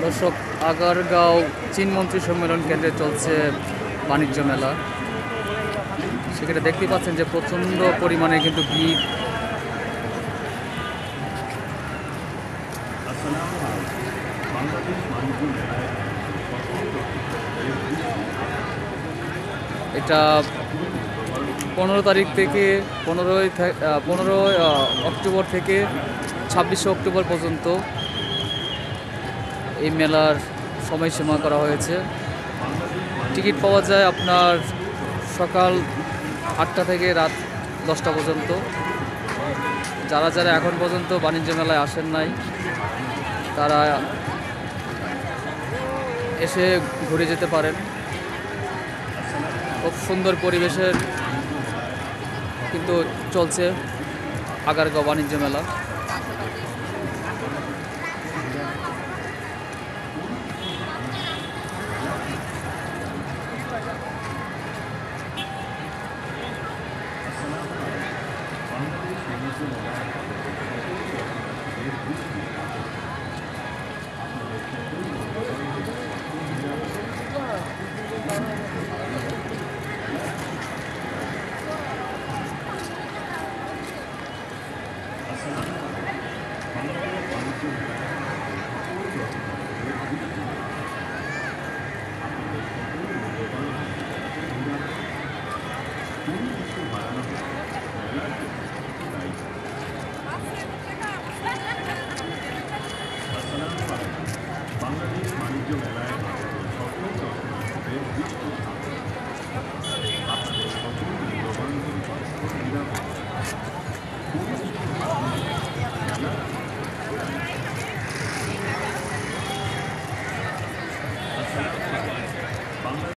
দর্শক, আগারগাঁও চীন মন্ত্রী সম্মেলন কেন্দ্রে চলছে বাণিজ্য মেলা। সেখানে দেখতে পাচ্ছেন যে প্রচণ্ড পরিমাণে কিন্তু ভিড়। এটা 15 তারিখ থেকে 15 অক্টোবর থেকে 26 অক্টোবর পর্যন্ত এই মেলার সময়সীমা করা হয়েছে। টিকিট পাওয়া যায় আপনার সকাল 8টা থেকে রাত 10টা পর্যন্ত। যারা যারা এখন পর্যন্ত বাণিজ্য মেলায় আসেন নাই, তারা এসে ঘুরে যেতে পারেন। খুব সুন্দর পরিবেশের কিন্তু চলছে আগারগাঁও বাণিজ্য মেলা।